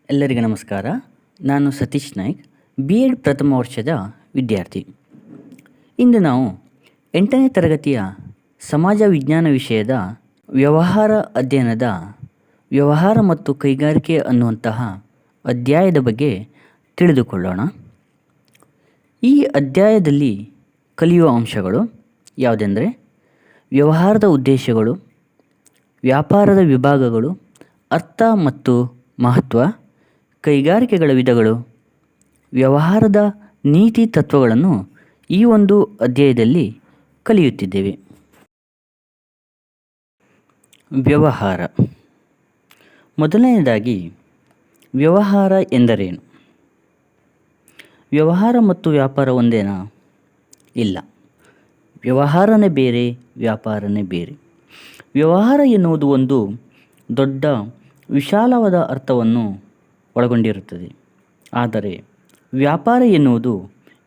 ಎಲ್ಲರಿಗೂ ನಮಸ್ಕಾರ. ನಾನು ಸತೀಶ್ ನಾಯ್ಕ್, B.Ed ಪ್ರಥಮ ವರ್ಷದ ವಿದ್ಯಾರ್ಥಿ. ಇಂದು ನಾವು 8ನೇ ತರಗತಿಯ ಸಮಾಜ ವಿಜ್ಞಾನ ವಿಷಯದ ವ್ಯವಹಾರ ಅಧ್ಯಯನದ ವ್ಯವಹಾರ ಮತ್ತು ಕೈಗಾರಿಕೆ ಅನ್ನುವಂತಹ ಅಧ್ಯಾಯದ ಬಗ್ಗೆ ತಿಳಿದುಕೊಳ್ಳೋಣ. ಈ ಅಧ್ಯಾಯದಲ್ಲಿ ಕಲಿಯುವ ಅಂಶಗಳು ಯಾವುದೆಂದರೆ ವ್ಯವಹಾರದ ಉದ್ದೇಶಗಳು, ವ್ಯಾಪಾರದ ವಿಭಾಗಗಳು, ಅರ್ಥ ಮತ್ತು ಮಹತ್ವ, ಕೈಗಾರಿಕೆಗಳ ವಿಧಗಳು, ವ್ಯವಹಾರದ ನೀತಿ ತತ್ವಗಳನ್ನು ಈ ಒಂದು ಅಧ್ಯಾಯದಲ್ಲಿ ಕಲಿಯುತ್ತಿದ್ದೇವೆ. ವ್ಯವಹಾರ. ಮೊದಲನೆಯದಾಗಿ ವ್ಯವಹಾರ ಎಂದರೇನು? ವ್ಯವಹಾರ ಮತ್ತು ವ್ಯಾಪಾರ ಒಂದೇನಾ? ಇಲ್ಲ. ವ್ಯವಹಾರನೇ ಬೇರೆ, ವ್ಯಾಪಾರನೇ ಬೇರೆ. ವ್ಯವಹಾರ ಎನ್ನುವುದು ಒಂದು ದೊಡ್ಡ ವಿಶಾಲವಾದ ಅರ್ಥವನ್ನು ಒಳಗೊಂಡಿರುತ್ತದೆ. ಆದರೆ ವ್ಯಾಪಾರ ಎನ್ನುವುದು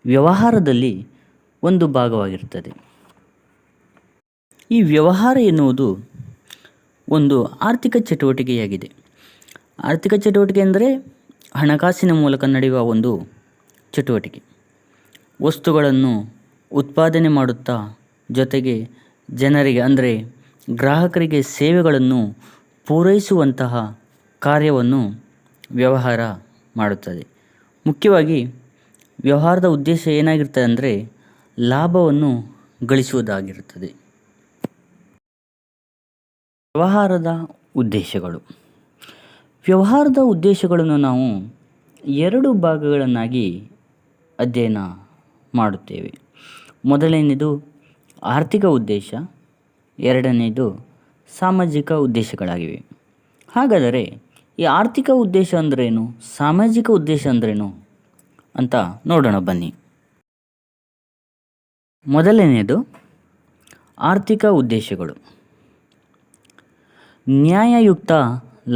ವ್ಯವಹಾರದಲ್ಲಿ ಒಂದು ಭಾಗವಾಗಿರುತ್ತದೆ. ಈ ವ್ಯವಹಾರ ಎನ್ನುವುದು ಒಂದು ಆರ್ಥಿಕ ಚಟುವಟಿಕೆಯಾಗಿದೆ. ಆರ್ಥಿಕ ಚಟುವಟಿಕೆ ಎಂದರೆ ಹಣಕಾಸಿನ ಮೂಲಕ ನಡೆಯುವ ಒಂದು ಚಟುವಟಿಕೆ. ವಸ್ತುಗಳನ್ನು ಉತ್ಪಾದನೆ ಮಾಡುತ್ತಾ ಜೊತೆಗೆ ಜನರಿಗೆ ಅಂದರೆ ಗ್ರಾಹಕರಿಗೆ ಸೇವೆಗಳನ್ನು ಪೂರೈಸುವಂತಹ ಕಾರ್ಯವನ್ನು ವ್ಯವಹಾರ ಮಾಡುತ್ತದೆ. ಮುಖ್ಯವಾಗಿ ವ್ಯವಹಾರದ ಉದ್ದೇಶ ಏನಾಗಿರ್ತದೆ ಅಂದರೆ ಲಾಭವನ್ನು ಗಳಿಸುವುದಾಗಿರುತ್ತದೆ. ವ್ಯವಹಾರದ ಉದ್ದೇಶಗಳು. ವ್ಯವಹಾರದ ಉದ್ದೇಶಗಳನ್ನು ನಾವು ಎರಡು ಭಾಗಗಳನ್ನಾಗಿ ಅಧ್ಯಯನ ಮಾಡುತ್ತೇವೆ. ಮೊದಲನೆಯದು ಆರ್ಥಿಕ ಉದ್ದೇಶ, ಎರಡನೆಯದು ಸಾಮಾಜಿಕ ಉದ್ದೇಶಗಳಾಗಿವೆ. ಹಾಗಾದರೆ ಈ ಆರ್ಥಿಕ ಉದ್ದೇಶ ಅಂದ್ರೇನು, ಸಾಮಾಜಿಕ ಉದ್ದೇಶ ಅಂದ್ರೇನು ಅಂತ ನೋಡೋಣ ಬನ್ನಿ. ಮೊದಲನೆಯದು ಆರ್ಥಿಕ ಉದ್ದೇಶಗಳು. ನ್ಯಾಯಯುಕ್ತ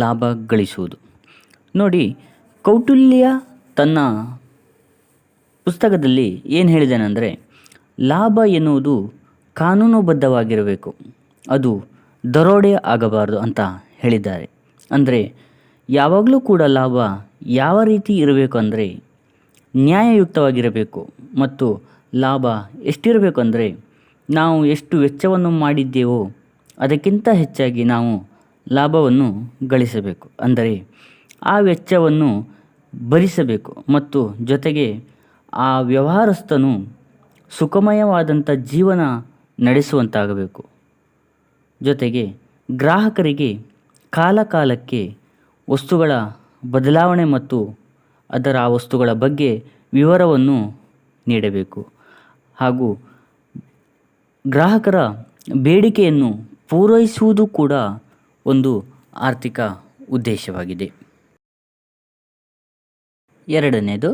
ಲಾಭ ಗಳಿಸುವುದು. ನೋಡಿ, ಕೌಟಿಲ್ಯ ತನ್ನ ಪುಸ್ತಕದಲ್ಲಿ ಏನು ಹೇಳಿದ್ದಾನೆಂದರೆ ಲಾಭ ಎನ್ನುವುದು ಕಾನೂನುಬದ್ಧವಾಗಿರಬೇಕು, ಅದು ದರೋಡೆ ಆಗಬಾರದು ಅಂತ ಹೇಳಿದ್ದಾರೆ. ಅಂದರೆ ಯಾವಾಗಲೂ ಕೂಡ ಲಾಭ ಯಾವ ರೀತಿ ಇರಬೇಕು ಅಂದರೆ ನ್ಯಾಯಯುಕ್ತವಾಗಿರಬೇಕು ಮತ್ತು ಲಾಭ ಎಷ್ಟಿರಬೇಕು ಅಂದರೆ ನಾವು ಎಷ್ಟು ವೆಚ್ಚವನ್ನು ಮಾಡಿದ್ದೇವೋ ಅದಕ್ಕಿಂತ ಹೆಚ್ಚಾಗಿ ನಾವು ಲಾಭವನ್ನು ಗಳಿಸಬೇಕು. ಅಂದರೆ ಆ ವೆಚ್ಚವನ್ನು ಭರಿಸಬೇಕು ಮತ್ತು ಜೊತೆಗೆ ಆ ವ್ಯವಹಾರಸ್ಥನು ಸುಖಮಯವಾದಂಥ ಜೀವನ ನಡೆಸುವಂತಾಗಬೇಕು. ಜೊತೆಗೆ ಗ್ರಾಹಕರಿಗೆ ಕಾಲಕಾಲಕ್ಕೆ ವಸ್ತುಗಳ ಬದಲಾವಣೆ ಮತ್ತು ಅದರ ಆ ವಸ್ತುಗಳ ಬಗ್ಗೆ ವಿವರವನ್ನು ನೀಡಬೇಕು. ಹಾಗೂ ಗ್ರಾಹಕರ ಬೇಡಿಕೆಯನ್ನು ಪೂರೈಸುವುದು ಕೂಡ ಒಂದು ಆರ್ಥಿಕ ಉದ್ದೇಶವಾಗಿದೆ. ಎರಡನೇದು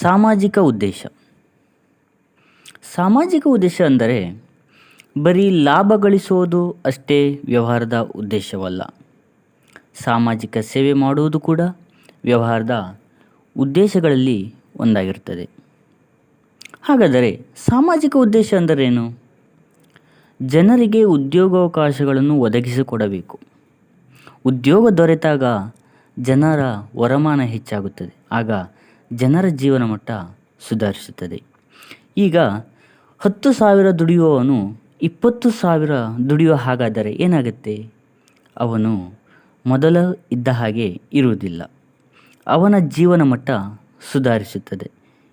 ಸಾಮಾಜಿಕ ಉದ್ದೇಶ. ಸಾಮಾಜಿಕ ಉದ್ದೇಶ ಅಂದರೆ ಬರೀ ಲಾಭ ಗಳಿಸುವುದು ಅಷ್ಟೇ ವ್ಯವಹಾರದ ಉದ್ದೇಶವಲ್ಲ. ಸಾಮಾಜಿಕ ಸೇವೆ ಮಾಡುವುದು ಕೂಡ ವ್ಯವಹಾರದ ಉದ್ದೇಶಗಳಲ್ಲಿ ಒಂದಾಗಿರುತ್ತದೆ. ಹಾಗಾದರೆ ಸಾಮಾಜಿಕ ಉದ್ದೇಶ ಅಂದರೇನು? ಜನರಿಗೆ ಉದ್ಯೋಗಾವಕಾಶಗಳನ್ನು ಒದಗಿಸಿಕೊಡಬೇಕು. ಉದ್ಯೋಗ ದೊರೆತಾಗ ಜನರ ವರಮಾನ ಹೆಚ್ಚಾಗುತ್ತದೆ, ಆಗ ಜನರ ಜೀವನ ಮಟ್ಟ ಸುಧಾರಿಸುತ್ತದೆ. ಈಗ 10,000 ದುಡಿಯುವವನು 20,000 ದುಡಿಯುವ ಹಾಗಾದರೆ ಏನಾಗುತ್ತೆ? ಅವನು ಮೊದಲ ಇದ್ದ ಹಾಗೆ ಇರುವುದಿಲ್ಲ, ಅವನ ಜೀವನ ಮಟ್ಟ ಸುಧಾರಿಸುತ್ತದೆ.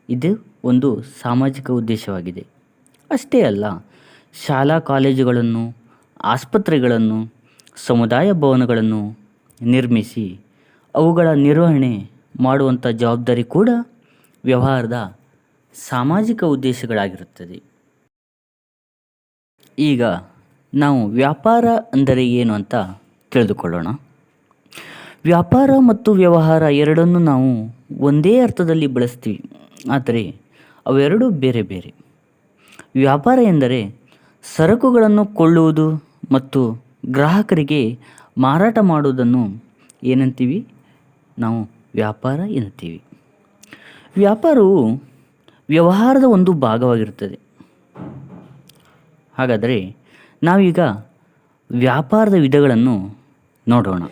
ಇದು ಒಂದು ಸಾಮಾಜಿಕ ಉದ್ದೇಶವಾಗಿದೆ. ಅಷ್ಟೇ ಅಲ್ಲ, ಶಾಲಾ ಕಾಲೇಜುಗಳನ್ನು, ಆಸ್ಪತ್ರೆಗಳನ್ನು, ಸಮುದಾಯ ಭವನಗಳನ್ನು ನಿರ್ಮಿಸಿ ಅವುಗಳ ನಿರ್ವಹಣೆ ಮಾಡುವಂಥ ಜವಾಬ್ದಾರಿ ಕೂಡ ವ್ಯವಹಾರದ ಸಾಮಾಜಿಕ ಉದ್ದೇಶಗಳಾಗಿರುತ್ತದೆ. ಈಗ ನಾವು ವ್ಯಾಪಾರ ಅಂದರೆ ಏನು ಅಂತ ತಿಳಿದುಕೊಳ್ಳೋಣ. ವ್ಯಾಪಾರ ಮತ್ತು ವ್ಯವಹಾರ ಎರಡನ್ನೂ ನಾವು ಒಂದೇ ಅರ್ಥದಲ್ಲಿ ಬಳಸ್ತೀವಿ, ಆದರೆ ಅವೆರಡೂ ಬೇರೆ ಬೇರೆ. ವ್ಯಾಪಾರ ಎಂದರೆ ಸರಕುಗಳನ್ನು ಕೊಳ್ಳುವುದು ಮತ್ತು ಗ್ರಾಹಕರಿಗೆ ಮಾರಾಟ ಮಾಡುವುದನ್ನು ಏನಂತೀವಿ? ನಾವು ವ್ಯಾಪಾರ ಎನ್ನುತ್ತೀವಿ. ವ್ಯಾಪಾರವು ವ್ಯವಹಾರದ ಒಂದು ಭಾಗವಾಗಿರುತ್ತದೆ. ಹಾಗಾದರೆ ನಾವೀಗ ವ್ಯಾಪಾರದ ವಿಧಗಳನ್ನು ನೋಡೋಣ.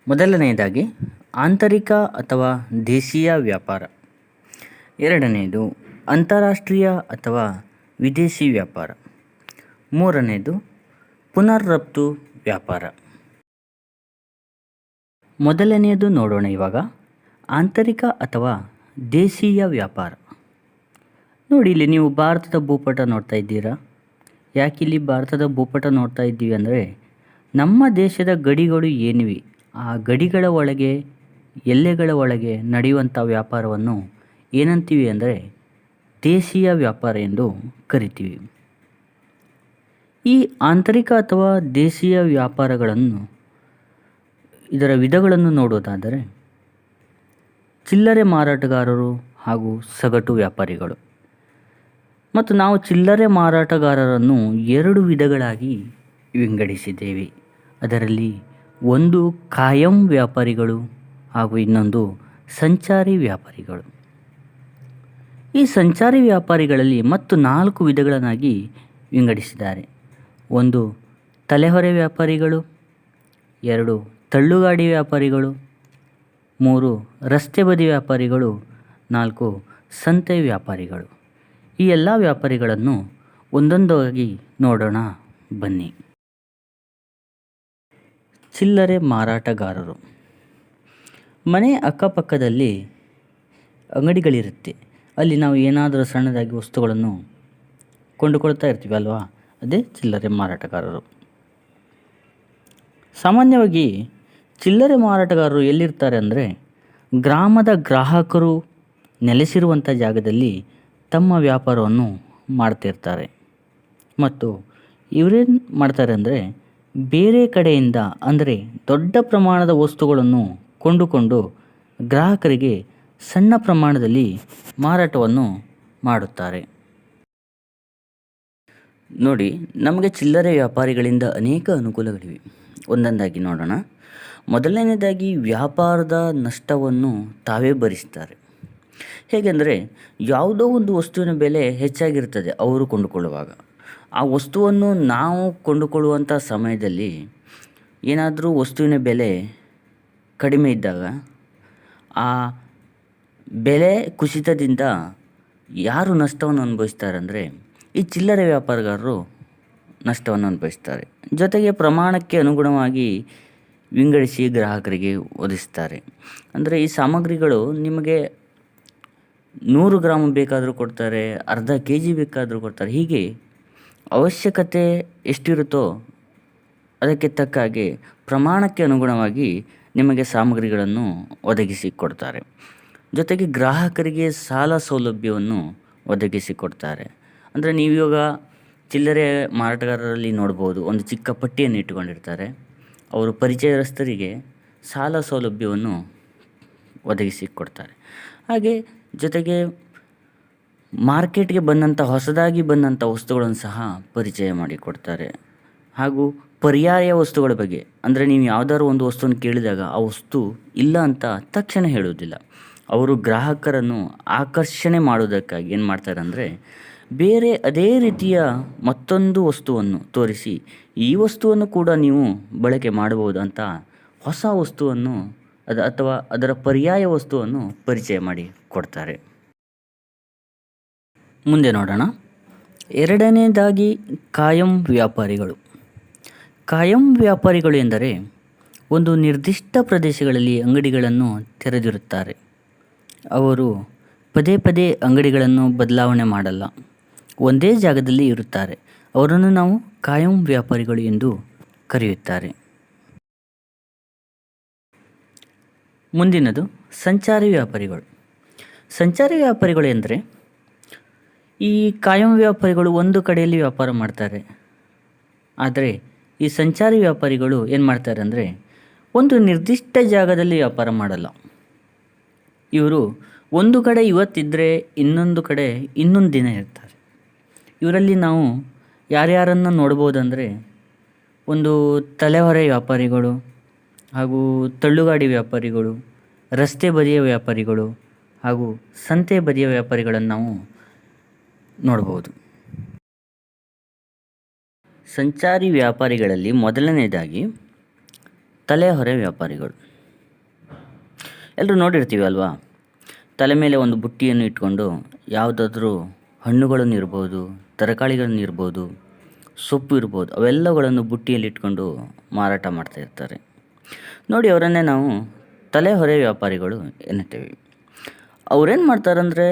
ಮೊದಲನೆಯದಾಗಿ ಆಂತರಿಕ ಅಥವಾ ದೇಶೀಯ ವ್ಯಾಪಾರ. ಎರಡನೆಯದು ಅಂತಾರಾಷ್ಟ್ರೀಯ ಅಥವಾ ವಿದೇಶಿ ವ್ಯಾಪಾರ. ಮೂರನೆಯದು ಪುನರ್ರಫ್ತು ವ್ಯಾಪಾರ. ಮೊದಲನೆಯದು ನೋಡೋಣ ಇವಾಗ. ಆಂತರಿಕ ಅಥವಾ ದೇಶೀಯ ವ್ಯಾಪಾರ. ನೋಡಿ, ಇಲ್ಲಿ ನೀವು ಭಾರತದ ಭೂಪಟ ನೋಡ್ತಾ ಇದ್ದೀರಾ. ಯಾಕೆ ಇಲ್ಲಿ ಭಾರತದ ಭೂಪಟ ನೋಡ್ತಾ ಇದ್ದೀವಿ ಅಂದರೆ, ನಮ್ಮ ದೇಶದ ಗಡಿಗಳು ಏನಿವೆ ಆ ಗಡಿಗಳ ಒಳಗೆ, ಎಲ್ಲೆಗಳ ಒಳಗೆ ನಡೆಯುವಂಥ ವ್ಯಾಪಾರವನ್ನು ಏನಂತೀವಿ ಅಂದರೆ ದೇಶೀಯ ವ್ಯಾಪಾರ ಎಂದು ಕರಿತೀವಿ. ಈ ಆಂತರಿಕ ಅಥವಾ ದೇಶೀಯ ವ್ಯಾಪಾರಗಳನ್ನು, ಇದರ ವಿಧಗಳನ್ನು ನೋಡೋದಾದರೆ ಚಿಲ್ಲರೆ ಮಾರಾಟಗಾರರು ಹಾಗೂ ಸಗಟು ವ್ಯಾಪಾರಿಗಳು. ಮತ್ತು ನಾವು ಚಿಲ್ಲರೆ ಮಾರಾಟಗಾರರನ್ನು ಎರಡು ವಿಧಗಳಾಗಿ ವಿಂಗಡಿಸಿದ್ದೇವೆ. ಅದರಲ್ಲಿ ಒಂದು ಕಾಯಂ ವ್ಯಾಪಾರಿಗಳು ಹಾಗೂ ಇನ್ನೊಂದು ಸಂಚಾರಿ ವ್ಯಾಪಾರಿಗಳು. ಈ ಸಂಚಾರಿ ವ್ಯಾಪಾರಿಗಳಲ್ಲಿ ಮತ್ತು 4 ವಿಧಗಳನ್ನಾಗಿ ವಿಂಗಡಿಸಿದ್ದಾರೆ. ಒಂದು ತಲೆಹೊರೆ ವ್ಯಾಪಾರಿಗಳು, 2 ತಳ್ಳುಗಾಡಿ ವ್ಯಾಪಾರಿಗಳು, 3 ರಸ್ತೆ ಬದಿ ವ್ಯಾಪಾರಿಗಳು, 4 ಸಂತೆ ವ್ಯಾಪಾರಿಗಳು. ಈ ಎಲ್ಲ ವ್ಯಾಪಾರಿಗಳನ್ನು ಒಂದೊಂದಾಗಿ ನೋಡೋಣ ಬನ್ನಿ. ಚಿಲ್ಲರೆ ಮಾರಾಟಗಾರರು. ಮನೆ ಅಕ್ಕಪಕ್ಕದಲ್ಲಿ ಅಂಗಡಿಗಳಿರುತ್ತೆ. ಅಲ್ಲಿ ನಾವು ಏನಾದರೂ ಸಣ್ಣದಾಗಿ ವಸ್ತುಗಳನ್ನು ಕೊಂಡುಕೊಳ್ತಾ ಇರ್ತೀವಿ ಅಲ್ವಾ, ಅದೇ ಚಿಲ್ಲರೆ ಮಾರಾಟಗಾರರು. ಸಾಮಾನ್ಯವಾಗಿ ಚಿಲ್ಲರೆ ಮಾರಾಟಗಾರರು ಎಲ್ಲಿರ್ತಾರೆ ಅಂದರೆ, ಗ್ರಾಮದ ಗ್ರಾಹಕರು ನೆಲೆಸಿರುವಂಥ ಜಾಗದಲ್ಲಿ ತಮ್ಮ ವ್ಯಾಪಾರವನ್ನು ಮಾಡ್ತಿರ್ತಾರೆ. ಮತ್ತು ಇವರೇನು ಮಾಡ್ತಾರೆ ಅಂದರೆ, ಬೇರೆ ಕಡೆಯಿಂದ ಅಂದರೆ ದೊಡ್ಡ ಪ್ರಮಾಣದ ವಸ್ತುಗಳನ್ನು ಕೊಂಡುಕೊಂಡು ಗ್ರಾಹಕರಿಗೆ ಸಣ್ಣ ಪ್ರಮಾಣದಲ್ಲಿ ಮಾರಾಟವನ್ನು ಮಾಡುತ್ತಾರೆ. ನೋಡಿ, ನಮಗೆ ಚಿಲ್ಲರೆ ವ್ಯಾಪಾರಿಗಳಿಂದ ಅನೇಕ ಅನುಕೂಲಗಳಿವೆ. ಒಂದೊಂದಾಗಿ ನೋಡೋಣ. ಮೊದಲನೇದಾಗಿ ವ್ಯಾಪಾರದ ನಷ್ಟವನ್ನು ತಾವೇ ಭರಿಸ್ತಾರೆ. ಹೇಗೆಂದರೆ, ಯಾವುದೋ ಒಂದು ವಸ್ತುವಿನ ಬೆಲೆ ಹೆಚ್ಚಾಗಿರ್ತದೆ ಅವರು ಕೊಂಡುಕೊಳ್ಳುವಾಗ. ಆ ವಸ್ತುವನ್ನು ನಾವು ಕೊಂಡುಕೊಳ್ಳುವಂಥ ಸಮಯದಲ್ಲಿ ಏನಾದರೂ ವಸ್ತುವಿನ ಬೆಲೆ ಕಡಿಮೆ ಇದ್ದಾಗ ಆ ಬೆಲೆ ಕುಸಿತದಿಂದ ಯಾರು ನಷ್ಟವನ್ನು ಅನುಭವಿಸ್ತಾರೆ ಅಂದರೆ, ಈ ಚಿಲ್ಲರೆ ವ್ಯಾಪಾರಗಾರರು ನಷ್ಟವನ್ನು ಅನುಭವಿಸ್ತಾರೆ. ಜೊತೆಗೆ ಪ್ರಮಾಣಕ್ಕೆ ಅನುಗುಣವಾಗಿ ವಿಂಗಡಿಸಿ ಗ್ರಾಹಕರಿಗೆ ಒದಗಿಸ್ತಾರೆ. ಅಂದರೆ ಈ ಸಾಮಗ್ರಿಗಳು ನಿಮಗೆ 100 ಗ್ರಾಮ್ ಬೇಕಾದರೂ ಕೊಡ್ತಾರೆ, ಅರ್ಧ kg ಬೇಕಾದರೂ ಕೊಡ್ತಾರೆ. ಹೀಗೆ ಅವಶ್ಯಕತೆ ಎಷ್ಟಿರುತ್ತೋ ಅದಕ್ಕೆ ತಕ್ಕ ಹಾಗೆ ಪ್ರಮಾಣಕ್ಕೆ ಅನುಗುಣವಾಗಿ ನಿಮಗೆ ಸಾಮಗ್ರಿಗಳನ್ನು ಒದಗಿಸಿ ಕೊಡ್ತಾರೆ. ಜೊತೆಗೆ ಗ್ರಾಹಕರಿಗೆ ಸಾಲ ಸೌಲಭ್ಯವನ್ನು ಒದಗಿಸಿ ಕೊಡ್ತಾರೆ. ಅಂದರೆ ನೀವಿವಾಗ ಚಿಲ್ಲರೆ ಮಾರಾಟಗಾರರಲ್ಲಿ ನೋಡ್ಬೋದು, ಒಂದು ಚಿಕ್ಕ ಪಟ್ಟಿಯನ್ನು ಇಟ್ಟುಕೊಂಡಿರ್ತಾರೆ. ಅವರು ಪರಿಚಯಸ್ಥರಿಗೆ ಸಾಲ ಸೌಲಭ್ಯವನ್ನು ಒದಗಿಸಿ ಕೊಡ್ತಾರೆ. ಹಾಗೆ ಜೊತೆಗೆ ಮಾರ್ಕೆಟ್ಗೆ ಹೊಸದಾಗಿ ಬಂದಂಥ ವಸ್ತುಗಳನ್ನು ಸಹ ಪರಿಚಯ ಮಾಡಿಕೊಡ್ತಾರೆ. ಹಾಗೂ ಪರ್ಯಾಯ ವಸ್ತುಗಳ ಬಗ್ಗೆ, ಅಂದರೆ ನೀವು ಯಾವುದಾದ್ರು ಒಂದು ವಸ್ತುವನ್ನು ಕೇಳಿದಾಗ ಆ ವಸ್ತು ಇಲ್ಲ ಅಂತ ತಕ್ಷಣ ಹೇಳುವುದಿಲ್ಲ. ಅವರು ಗ್ರಾಹಕರನ್ನು ಆಕರ್ಷಣೆ ಮಾಡೋದಕ್ಕಾಗಿ ಏನು ಮಾಡ್ತಾರೆ ಅಂದರೆ, ಬೇರೆ ಅದೇ ರೀತಿಯ ಮತ್ತೊಂದು ವಸ್ತುವನ್ನು ತೋರಿಸಿ ಈ ವಸ್ತುವನ್ನು ಕೂಡ ನೀವು ಬಳಕೆ ಮಾಡಬಹುದು ಅಂತ ಹೊಸ ವಸ್ತುವನ್ನು ಅಥವಾ ಅದರ ಪರ್ಯಾಯ ವಸ್ತುವನ್ನು ಪರಿಚಯ ಮಾಡಿ ಕೊಡ್ತಾರೆ. ಮುಂದೆ ನೋಡೋಣ. ಎರಡನೇದಾಗಿ ಕಾಯಂ ವ್ಯಾಪಾರಿಗಳು. ಕಾಯಂ ವ್ಯಾಪಾರಿಗಳು ಎಂದರೆ ಒಂದು ನಿರ್ದಿಷ್ಟ ಪ್ರದೇಶಗಳಲ್ಲಿ ಅಂಗಡಿಗಳನ್ನು ತೆರೆದಿರುತ್ತಾರೆ. ಅವರು ಪದೇ ಪದೇ ಅಂಗಡಿಗಳನ್ನು ಬದಲಾವಣೆ ಮಾಡಲ್ಲ, ಒಂದೇ ಜಾಗದಲ್ಲಿ ಇರುತ್ತಾರೆ. ಅವರನ್ನು ನಾವು ಕಾಯಂ ವ್ಯಾಪಾರಿಗಳು ಎಂದು ಕರೆಯುತ್ತಾರೆ. ಮುಂದಿನದು ಸಂಚಾರಿ ವ್ಯಾಪಾರಿಗಳು. ಸಂಚಾರಿ ವ್ಯಾಪಾರಿಗಳು ಎಂದರೆ, ಈ ಕಾಯಂ ವ್ಯಾಪಾರಿಗಳು ಒಂದು ಕಡೆಯಲ್ಲಿ ವ್ಯಾಪಾರ ಮಾಡ್ತಾರೆ. ಆದರೆ ಈ ಸಂಚಾರಿ ವ್ಯಾಪಾರಿಗಳು ಏನು ಮಾಡ್ತಾರೆ ಅಂದರೆ, ಒಂದು ನಿರ್ದಿಷ್ಟ ಜಾಗದಲ್ಲಿ ವ್ಯಾಪಾರ ಮಾಡಲ್ಲ. ಇವರು ಒಂದು ಕಡೆ ಇವತ್ತಿದ್ದರೆ ಇನ್ನೊಂದು ಕಡೆ ಇನ್ನೊಂದು ದಿನ ಇರ್ತಾರೆ. ಇವರಲ್ಲಿ ನಾವು ಯಾರ್ಯಾರನ್ನು ನೋಡ್ಬೋದಂದರೆ, ಒಂದು ತಲೆಹೊರೆ ವ್ಯಾಪಾರಿಗಳು ಹಾಗೂ ತಳ್ಳುಗಾಡಿ ವ್ಯಾಪಾರಿಗಳು, ರಸ್ತೆ ಬದಿಯ ವ್ಯಾಪಾರಿಗಳು ಹಾಗೂ ಸಂತೆ ಬದಿಯ ವ್ಯಾಪಾರಿಗಳನ್ನು ನಾವು ನೋಡ್ಬೋದು. ಸಂಚಾರಿ ವ್ಯಾಪಾರಿಗಳಲ್ಲಿ ಮೊದಲನೇದಾಗಿ ತಲೆಹೊರೆ ವ್ಯಾಪಾರಿಗಳು. ಎಲ್ಲರೂ ನೋಡಿರ್ತೀವಿ ಅಲ್ವಾ, ತಲೆ ಮೇಲೆ ಒಂದು ಬುಟ್ಟಿಯನ್ನು ಇಟ್ಕೊಂಡು ಯಾವುದಾದ್ರೂ ಹಣ್ಣುಗಳನ್ನು ಇರ್ಬೋದು, ತರಕಾರಿಗಳನ್ನು ಇರ್ಬೋದು, ಸೊಪ್ಪು ಇರ್ಬೋದು, ಅವೆಲ್ಲಗಳನ್ನು ಬುಟ್ಟಿಯಲ್ಲಿ ಇಟ್ಕೊಂಡು ಮಾರಾಟ ಮಾಡ್ತಾ ಇರ್ತಾರೆ. ನೋಡಿ, ಅವರನ್ನೇ ನಾವು ತಲೆಹೊರೆ ವ್ಯಾಪಾರಿಗಳು ಎನ್ನುತ್ತೇವೆ. ಅವ್ರೇನು ಮಾಡ್ತಾರಂದರೆ,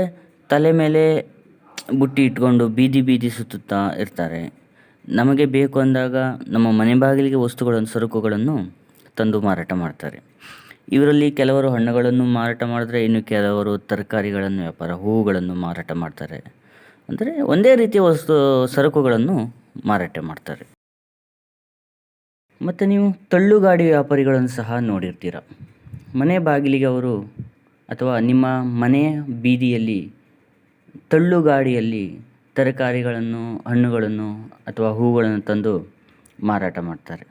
ತಲೆ ಮೇಲೆ ಬುಟ್ಟಿ ಇಟ್ಕೊಂಡು ಬೀದಿ ಬೀದಿ ಸುತ್ತುತ್ತಾ ಇರ್ತಾರೆ. ನಮಗೆ ಬೇಕು ಅಂದಾಗ ನಮ್ಮ ಮನೆ ಬಾಗಿಲಿಗೆ ವಸ್ತುಗಳನ್ನು, ಸರಕುಗಳನ್ನು ತಂದು ಮಾರಾಟ ಮಾಡ್ತಾರೆ. ಇವರಲ್ಲಿ ಕೆಲವರು ಹಣ್ಣುಗಳನ್ನು ಮಾರಾಟ ಮಾಡಿದ್ರೆ, ಇನ್ನು ಕೆಲವರು ತರಕಾರಿಗಳನ್ನು ವ್ಯಾಪಾರ, ಹೂವುಗಳನ್ನು ಮಾರಾಟ ಮಾಡ್ತಾರೆ. ಅಂದರೆ ಒಂದೇ ರೀತಿಯ ಸರಕುಗಳನ್ನು ಮಾರಾಟ ಮಾಡ್ತಾರೆ. ಮತ್ತು ನೀವು ತಳ್ಳುಗಾಡಿ ವ್ಯಾಪಾರಿಗಳನ್ನು ಸಹ ನೋಡಿರ್ತೀರ. ಮನೆ ಬಾಗಿಲಿಗೆ ಅವರು ಅಥವಾ ನಿಮ್ಮ ಮನೆಯ ಬೀದಿಯಲ್ಲಿ ತಳ್ಳುಗಾಡಿಯಲ್ಲಿ ತರಕಾರಿಗಳನ್ನು, ಹಣ್ಣುಗಳನ್ನು ಅಥವಾ ಹೂವುಗಳನ್ನು ತಂದು ಮಾರಾಟ ಮಾಡ್ತಾರೆ.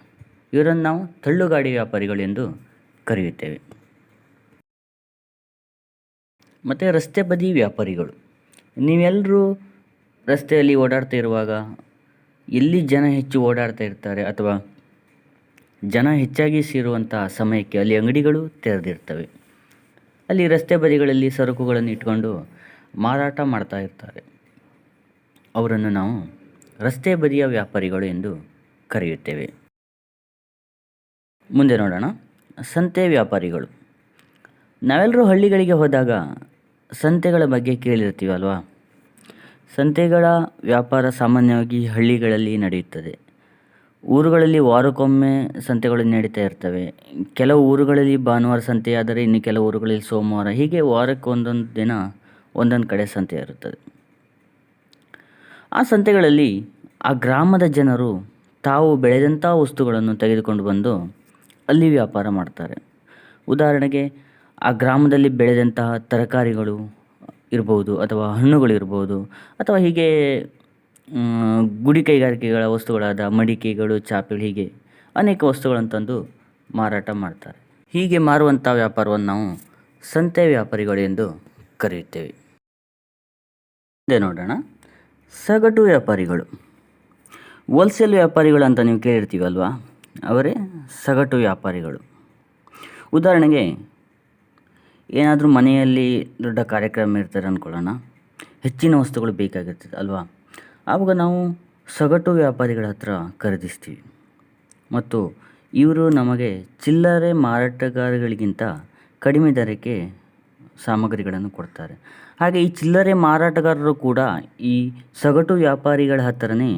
ಇವರನ್ನು ನಾವು ತಳ್ಳುಗಾಡಿ ವ್ಯಾಪಾರಿಗಳು ಎಂದು ಕರೆಯುತ್ತೇವೆ. ಮತ್ತು ರಸ್ತೆ ಬದಿ ವ್ಯಾಪಾರಿಗಳು. ನೀವೆಲ್ಲರೂ ರಸ್ತೆಯಲ್ಲಿ ಓಡಾಡ್ತಾ ಇರುವಾಗ ಎಲ್ಲಿ ಜನ ಹೆಚ್ಚು ಓಡಾಡ್ತಾ ಇರ್ತಾರೆ ಅಥವಾ ಜನ ಹೆಚ್ಚಾಗಿ ಸೇರುವಂಥ ಸಮಯಕ್ಕೆ ಅಲ್ಲಿ ಅಂಗಡಿಗಳು ತೆರೆದಿರ್ತವೆ. ಅಲ್ಲಿ ರಸ್ತೆ ಬದಿಗಳಲ್ಲಿ ಸರಕುಗಳನ್ನು ಇಟ್ಕೊಂಡು ಮಾರಾಟ ಮಾಡ್ತಾ ಇರ್ತಾರೆ. ಅವರನ್ನು ನಾವು ರಸ್ತೆ ಬದಿಯ ವ್ಯಾಪಾರಿಗಳು ಎಂದು ಕರೆಯುತ್ತೇವೆ. ಮುಂದೆ ನೋಡೋಣ, ಸಂತೆ ವ್ಯಾಪಾರಿಗಳು. ನಾವೆಲ್ಲರೂ ಹಳ್ಳಿಗಳಿಗೆ ಹೋದಾಗ ಸಂತೆಗಳ ಬಗ್ಗೆ ಕೇಳಿರ್ತೀವಲ್ವಾ. ಸಂತೆಗಳ ವ್ಯಾಪಾರ ಸಾಮಾನ್ಯವಾಗಿ ಹಳ್ಳಿಗಳಲ್ಲಿ ನಡೆಯುತ್ತದೆ. ಊರುಗಳಲ್ಲಿ ವಾರಕ್ಕೊಮ್ಮೆ ಸಂತೆಗಳು ನಡೀತಾ ಇರ್ತವೆ. ಕೆಲವು ಊರುಗಳಲ್ಲಿ ಭಾನುವಾರ ಸಂತೆಯಾದರೆ ಇನ್ನು ಕೆಲವು ಊರುಗಳಲ್ಲಿ ಸೋಮವಾರ, ಹೀಗೆ ವಾರಕ್ಕೆ ಒಂದೊಂದು ದಿನ ಒಂದೊಂದು ಕಡೆ ಸಂತೆ ಇರುತ್ತದೆ. ಆ ಸಂತೆಗಳಲ್ಲಿ ಆ ಗ್ರಾಮದ ಜನರು ತಾವು ಬೆಳೆದಂಥ ವಸ್ತುಗಳನ್ನು ತೆಗೆದುಕೊಂಡು ಬಂದು ಅಲ್ಲಿ ವ್ಯಾಪಾರ ಮಾಡ್ತಾರೆ. ಉದಾಹರಣೆಗೆ, ಆ ಗ್ರಾಮದಲ್ಲಿ ಬೆಳೆದಂತಹ ತರಕಾರಿಗಳು ಇರ್ಬೋದು ಅಥವಾ ಹಣ್ಣುಗಳು ಇರ್ಬೋದು, ಅಥವಾ ಹೀಗೆ ಗುಡಿ ಕೈಗಾರಿಕೆಗಳ ವಸ್ತುಗಳಾದ ಮಡಿಕೆಗಳು, ಚಾಪೆಗಳು, ಹೀಗೆ ಅನೇಕ ವಸ್ತುಗಳನ್ನು ತಂದು ಮಾರಾಟ ಮಾಡ್ತಾರೆ. ಹೀಗೆ ಮಾರುವಂಥ ವ್ಯಾಪಾರವನ್ನು ನಾವು ಸಂತೆ ವ್ಯಾಪಾರಿಗಳು ಎಂದು ಕರೆಯುತ್ತೇವೆ. ಮುಂದೆ ನೋಡೋಣ, ಸಗಟು ವ್ಯಾಪಾರಿಗಳು. ಹೋಲ್ಸೇಲ್ ವ್ಯಾಪಾರಿಗಳು ಅಂತ ನೀವು ಕೇಳಿರ್ತೀವಲ್ವಾ, ಅವರೇ ಸಗಟು ವ್ಯಾಪಾರಿಗಳು. ಉದಾಹರಣೆಗೆ, ಏನಾದರೂ ಮನೆಯಲ್ಲಿ ದೊಡ್ಡ ಕಾರ್ಯಕ್ರಮ ಇರ್ತಾರೆ ಅಂದ್ಕೊಳ್ಳೋಣ, ಹೆಚ್ಚಿನ ವಸ್ತುಗಳು ಬೇಕಾಗಿರ್ತದೆ ಅಲ್ವಾ. ಆವಾಗ ನಾವು ಸಗಟು ವ್ಯಾಪಾರಿಗಳ ಹತ್ರ ಖರೀದಿಸ್ತೀವಿ ಮತ್ತು ಇವರು ನಮಗೆ ಚಿಲ್ಲರೆ ಮಾರಾಟಗಾರಗಳಿಗಿಂತ ಕಡಿಮೆ ದರಕ್ಕೆ ಸಾಮಗ್ರಿಗಳನ್ನು ಕೊಡ್ತಾರೆ. ಹಾಗೆ ಈ ಚಿಲ್ಲರೆ ಮಾರಾಟಗಾರರು ಕೂಡ ಈ ಸಗಟು ವ್ಯಾಪಾರಿಗಳ ಹತ್ತಿರನೇ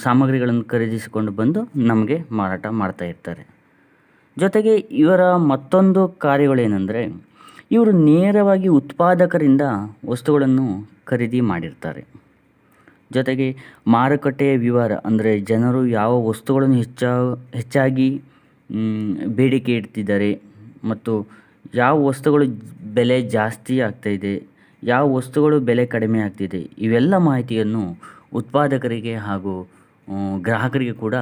ಸಾಮಗ್ರಿಗಳನ್ನು ಖರೀದಿಸಿಕೊಂಡು ಬಂದು ನಮಗೆ ಮಾರಾಟ ಮಾಡ್ತಾ ಇರ್ತಾರೆ. ಜೊತೆಗೆ ಇವರ ಮತ್ತೊಂದು ಕಾರ್ಯಗಳೇನೆಂದರೆ, ಇವರು ನೇರವಾಗಿ ಉತ್ಪಾದಕರಿಂದ ವಸ್ತುಗಳನ್ನು ಖರೀದಿ ಮಾಡಿರ್ತಾರೆ. ಜೊತೆಗೆ ಮಾರುಕಟ್ಟೆಯ ವಿವರ, ಅಂದರೆ ಜನರು ಯಾವ ವಸ್ತುಗಳನ್ನು ಹೆಚ್ಚಾಗಿ ಬೇಡಿಕೆ ಇಡ್ತಿದ್ದಾರೆ ಮತ್ತು ಯಾವ ವಸ್ತುಗಳು ಬೆಲೆ ಜಾಸ್ತಿ ಆಗ್ತಾಯಿದೆ, ಯಾವ ವಸ್ತುಗಳು ಬೆಲೆ ಕಡಿಮೆ ಆಗ್ತಿದೆ, ಇವೆಲ್ಲ ಮಾಹಿತಿಯನ್ನು ಉತ್ಪಾದಕರಿಗೆ ಹಾಗೂ ಗ್ರಾಹಕರಿಗೆ ಕೂಡ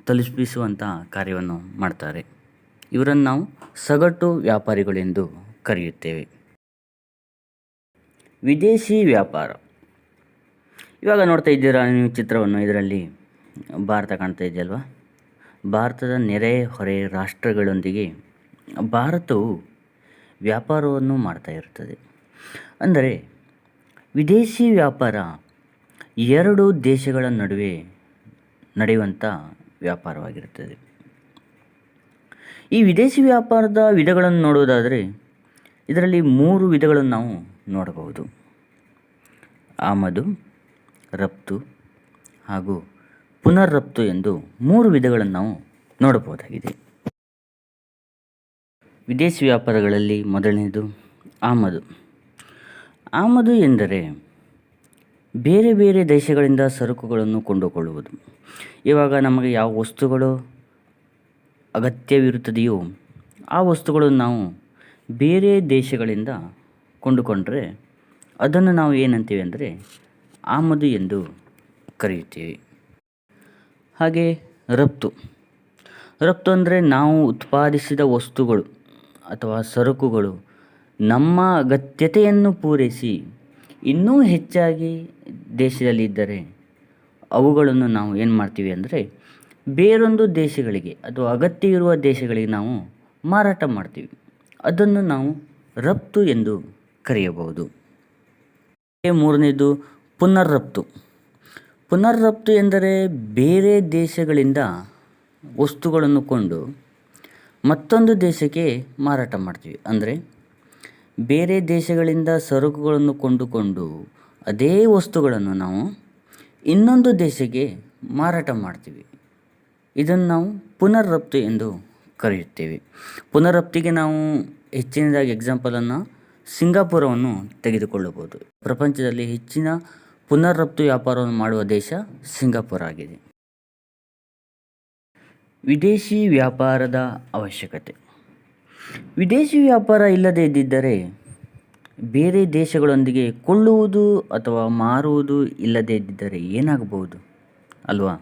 ತಲುಪಿಸುವಂಥ ಕಾರ್ಯವನ್ನು ಮಾಡ್ತಾರೆ. ಇವರನ್ನು ನಾವು ಸಗಟು ವ್ಯಾಪಾರಿಗಳೆಂದು ಕರೆಯುತ್ತೇವೆ. ವಿದೇಶಿ ವ್ಯಾಪಾರ. ಇವಾಗ ನೋಡ್ತಾ ಇದ್ದೀರಾ ನೀವು ಚಿತ್ರವನ್ನು, ಇದರಲ್ಲಿ ಭಾರತ ಕಾಣ್ತಾ ಇದೆಯಲ್ವಾ. ಭಾರತದ ನೆರೆ ಹೊರೆ ರಾಷ್ಟ್ರಗಳೊಂದಿಗೆ ಭಾರತವು ವ್ಯಾಪಾರವನ್ನು ಮಾಡ್ತಾ ಇರ್ತದೆ. ಅಂದರೆ ವಿದೇಶಿ ವ್ಯಾಪಾರ ಎರಡು ದೇಶಗಳ ನಡುವೆ ನಡೆಯುವಂಥ ವ್ಯಾಪಾರವಾಗಿರುತ್ತದೆ. ಈ ವಿದೇಶಿ ವ್ಯಾಪಾರದ ವಿಧಗಳನ್ನು ನೋಡುವುದಾದರೆ ಇದರಲ್ಲಿ 3 ವಿಧಗಳನ್ನು ನಾವು ನೋಡಬಹುದು. ಆಮದು, ರಫ್ತು ಹಾಗೂ ಪುನರ್ ರಫ್ತು ಎಂದು 3 ವಿಧಗಳನ್ನು ನಾವು ನೋಡಬಹುದಾಗಿದೆ. ವಿದೇಶಿ ವ್ಯಾಪಾರಗಳಲ್ಲಿ ಮೊದಲನೇದು ಆಮದು. ಆಮದು ಎಂದರೆ ಬೇರೆ ಬೇರೆ ದೇಶಗಳಿಂದ ಸರಕುಗಳನ್ನು ಕೊಂಡುಕೊಳ್ಳುವುದು. ಇವಾಗ ನಮಗೆ ಯಾವ ವಸ್ತುಗಳು ಅಗತ್ಯವಿರುತ್ತದೆಯೋ ಆ ವಸ್ತುಗಳನ್ನು ನಾವು ಬೇರೆ ದೇಶಗಳಿಂದ ಕೊಂಡುಕೊಂಡ್ರೆ ಅದನ್ನು ನಾವು ಏನಂತೀವಿ ಅಂದರೆ ಆಮದು ಎಂದು ಕರೆಯುತ್ತೇವೆ. ಹಾಗೆ ರಫ್ತು. ರಫ್ತು ಅಂದರೆ ನಾವು ಉತ್ಪಾದಿಸಿದ ವಸ್ತುಗಳು ಅಥವಾ ಸರಕುಗಳು ನಮ್ಮ ಅಗತ್ಯತೆಯನ್ನು ಪೂರೈಸಿ ಇನ್ನೂ ಹೆಚ್ಚಾಗಿ ದೇಶದಲ್ಲಿದ್ದರೆ ಅವುಗಳನ್ನು ನಾವು ಏನು ಮಾಡ್ತೀವಿ ಅಂದರೆ ಬೇರೊಂದು ದೇಶಗಳಿಗೆ ಅಥವಾ ಅಗತ್ಯ ಇರುವ ದೇಶಗಳಿಗೆ ನಾವು ಮಾರಾಟ ಮಾಡ್ತೀವಿ. ಅದನ್ನು ನಾವು ರಫ್ತು ಎಂದು ಕರೆಯಬಹುದು. ಮೂರನೇದು ಪುನರ್ರಫ್ತು. ಪುನರ್ರಫ್ತು ಎಂದರೆ ಬೇರೆ ದೇಶಗಳಿಂದ ವಸ್ತುಗಳನ್ನು ಕೊಂಡು ಮತ್ತೊಂದು ದೇಶಕ್ಕೆ ಮಾರಾಟ ಮಾಡ್ತೀವಿ. ಅಂದರೆ ಬೇರೆ ದೇಶಗಳಿಂದ ಸರಕುಗಳನ್ನು ಕೊಂಡುಕೊಂಡು ಅದೇ ವಸ್ತುಗಳನ್ನು ನಾವು ಇನ್ನೊಂದು ದೇಶಕ್ಕೆ ಮಾರಾಟ ಮಾಡ್ತೀವಿ. ಇದನ್ನು ನಾವು ಪುನರ್ರಫ್ತು ಎಂದು ಕರೆಯುತ್ತೇವೆ. ಪುನರ್ರಫ್ತಿಗೆ ನಾವು ಹೆಚ್ಚಿನದಾಗಿ ಎಕ್ಸಾಂಪಲನ್ನು ಸಿಂಗಾಪುರವನ್ನು ತೆಗೆದುಕೊಳ್ಳಬಹುದು. ಪ್ರಪಂಚದಲ್ಲಿ ಹೆಚ್ಚಿನ ಪುನರ್ರಫ್ತು ವ್ಯಾಪಾರವನ್ನು ಮಾಡುವ ದೇಶ ಸಿಂಗಾಪುರ ಆಗಿದೆ. ವಿದೇಶಿ ವ್ಯಾಪಾರದ ಅವಶ್ಯಕತೆ. ವಿದೇಶಿ ವ್ಯಾಪಾರ ಇಲ್ಲದೇ ಇದ್ದಿದ್ದರೆ ಬೇರೆ ದೇಶಗಳೊಂದಿಗೆ ಕೊಳ್ಳುವುದು ಅಥವಾ ಮಾರುವುದು ಇಲ್ಲದೇ ಇದ್ದಿದ್ದರೆ ಏನಾಗಬಹುದು ಅಲ್ವಾ?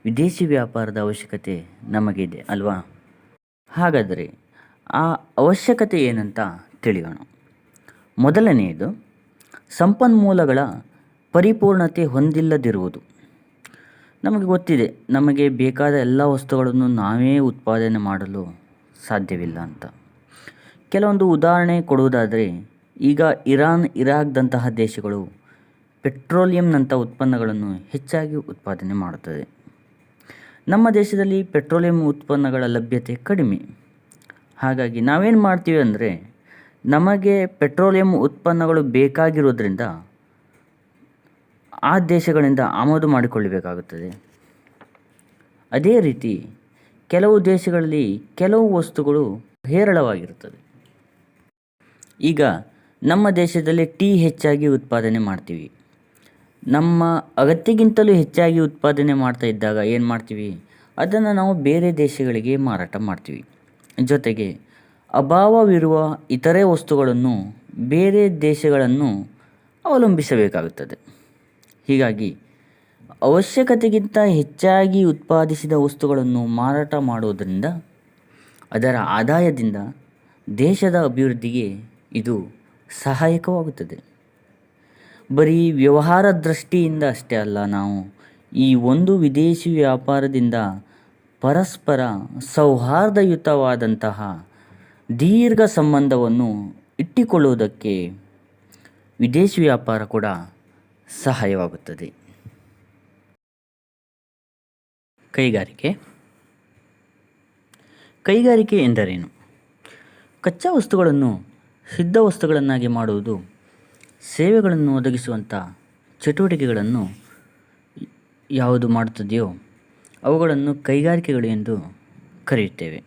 ವಿದೇಶಿ ವ್ಯಾಪಾರದ ಅವಶ್ಯಕತೆ ನಮಗಿದೆ ಅಲ್ವಾ? ಹಾಗಾದರೆ ಆ ಅವಶ್ಯಕತೆ ಏನಂತ ತಿಳಿಯೋಣ. ಮೊದಲನೆಯದು ಸಂಪನ್ಮೂಲಗಳ ಪರಿಪೂರ್ಣತೆ ಹೊಂದಿಲ್ಲದಿರುವುದು. ನಮಗೆ ಗೊತ್ತಿದೆ, ನಮಗೆ ಬೇಕಾದ ಎಲ್ಲ ವಸ್ತುಗಳನ್ನು ನಾವೇ ಉತ್ಪಾದನೆ ಮಾಡಲು ಸಾಧ್ಯವಿಲ್ಲ ಅಂತ. ಕೆಲವೊಂದು ಉದಾಹರಣೆ ಕೊಡುವುದಾದರೆ, ಈಗ ಇರಾನ್, ಇರಾಕ್ದಂತಹ ದೇಶಗಳು ಪೆಟ್ರೋಲಿಯಂನಂಥ ಉತ್ಪನ್ನಗಳನ್ನು ಹೆಚ್ಚಾಗಿ ಉತ್ಪಾದನೆ ಮಾಡುತ್ತದೆ. ನಮ್ಮ ದೇಶದಲ್ಲಿ ಪೆಟ್ರೋಲಿಯಂ ಉತ್ಪನ್ನಗಳ ಲಭ್ಯತೆ ಕಡಿಮೆ. ಹಾಗಾಗಿ ನಾವೇನು ಮಾಡ್ತೀವಿ ಅಂದರೆ, ನಮಗೆ ಪೆಟ್ರೋಲಿಯಂ ಉತ್ಪನ್ನಗಳು ಬೇಕಾಗಿರೋದ್ರಿಂದ ಆ ದೇಶಗಳಿಂದ ಆಮದು ಮಾಡಿಕೊಳ್ಳಬೇಕಾಗುತ್ತದೆ. ಅದೇ ರೀತಿ ಕೆಲವು ದೇಶಗಳಲ್ಲಿ ಕೆಲವು ವಸ್ತುಗಳು ಹೇರಳವಾಗಿರುತ್ತದೆ. ಈಗ ನಮ್ಮ ದೇಶದಲ್ಲಿ ಟೀ ಹೆಚ್ಚಾಗಿ ಉತ್ಪಾದನೆ ಮಾಡ್ತೀವಿ. ನಮ್ಮ ಅಗತ್ಯಕ್ಕಿಂತಲೂ ಹೆಚ್ಚಾಗಿ ಉತ್ಪಾದನೆ ಮಾಡ್ತಾ ಇದ್ದಾಗ ಏನು ಮಾಡ್ತೀವಿ, ಅದನ್ನು ನಾವು ಬೇರೆ ದೇಶಗಳಿಗೆ ಮಾರಾಟ ಮಾಡ್ತೀವಿ. ಜೊತೆಗೆ ಅಭಾವವಿರುವ ಇತರೆ ವಸ್ತುಗಳನ್ನು ಬೇರೆ ದೇಶಗಳನ್ನು ಅವಲಂಬಿಸಬೇಕಾಗುತ್ತದೆ. ಹೀಗಾಗಿ ಅವಶ್ಯಕತೆಗಿಂತ ಹೆಚ್ಚಾಗಿ ಉತ್ಪಾದಿಸಿದ ವಸ್ತುಗಳನ್ನು ಮಾರಾಟ ಮಾಡುವುದರಿಂದ ಅದರ ಆದಾಯದಿಂದ ದೇಶದ ಅಭಿವೃದ್ಧಿಗೆ ಇದು ಸಹಾಯಕವಾಗುತ್ತದೆ. ಬರೀ ವ್ಯವಹಾರ ದೃಷ್ಟಿಯಿಂದ ಅಷ್ಟೇ ಅಲ್ಲ, ನಾವು ಈ ಒಂದು ವಿದೇಶಿ ವ್ಯಾಪಾರದಿಂದ ಪರಸ್ಪರ ಸೌಹಾರ್ದಯುತವಾದಂತಹ ದೀರ್ಘ ಸಂಬಂಧವನ್ನು ಇಟ್ಟುಕೊಳ್ಳುವುದಕ್ಕೆ ವಿದೇಶಿ ವ್ಯಾಪಾರ ಕೂಡ ಸಹಾಯವಾಗುತ್ತದೆ. ಕೈಗಾರಿಕೆ ಎಂದರೇನು? ಕಚ್ಚಾ ವಸ್ತುಗಳನ್ನು ಸಿದ್ಧ ವಸ್ತುಗಳನ್ನಾಗಿ ಮಾಡುವುದು, ಸೇವೆಗಳನ್ನು ಒದಗಿಸುವಂಥ ಚಟುವಟಿಕೆಗಳನ್ನು ಯಾವುದು ಮಾಡುತ್ತದೆಯೋ ಅವುಗಳನ್ನು ಕೈಗಾರಿಕೆಗಳು ಎಂದು ಕರೆಯುತ್ತೇವೆ.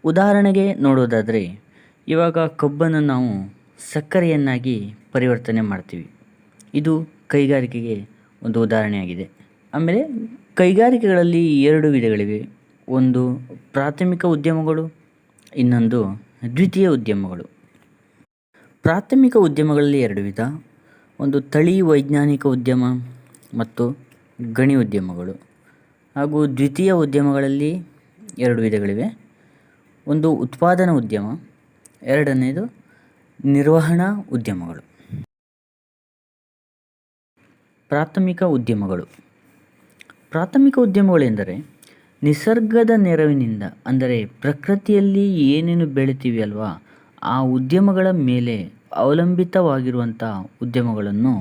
ಉದಾಹರಣೆಗೆ ನೋಡೋದಾದರೆ, ಇವಾಗ ಕಬ್ಬನ್ನು ನಾವು ಸಕ್ಕರೆಯನ್ನಾಗಿ ಪರಿವರ್ತನೆ ಮಾಡ್ತೀವಿ. ಇದು ಕೈಗಾರಿಕೆಗೆ ಒಂದು ಉದಾಹರಣೆಯಾಗಿದೆ. ಆಮೇಲೆ ಕೈಗಾರಿಕೆಗಳಲ್ಲಿ 2 ವಿಧಗಳಿವೆ. ಒಂದು ಪ್ರಾಥಮಿಕ ಉದ್ಯಮಗಳು, ಇನ್ನೊಂದು ದ್ವಿತೀಯ ಉದ್ಯಮಗಳು. ಪ್ರಾಥಮಿಕ ಉದ್ಯಮಗಳಲ್ಲಿ 2 ವಿಧ. ಒಂದು ತಳಿ ವೈಜ್ಞಾನಿಕ ಉದ್ಯಮ ಮತ್ತು ಗಣಿ ಉದ್ಯಮಗಳು. ಹಾಗೂ ದ್ವಿತೀಯ ಉದ್ಯಮಗಳಲ್ಲಿ 2 ವಿಧಗಳಿವೆ. ಒಂದು ಉತ್ಪಾದನಾ ಉದ್ಯಮ, ಎರಡನೇದು ನಿರ್ವಹಣಾ ಉದ್ಯಮಗಳು. ಪ್ರಾಥಮಿಕ ಉದ್ಯಮಗಳೆಂದರೆ ನಿಸರ್ಗದ ನೆರವಿನಿಂದ, ಅಂದರೆ ಪ್ರಕೃತಿಯಲ್ಲಿ ಏನೇನು ಬೆಳಿತೀವಿ ಅಲ್ವಾ, ಆ ಉದ್ಯಮಗಳ ಮೇಲೆ ಅವಲಂಬಿತವಾಗಿರುವಂಥ ಉದ್ಯಮಗಳನ್ನು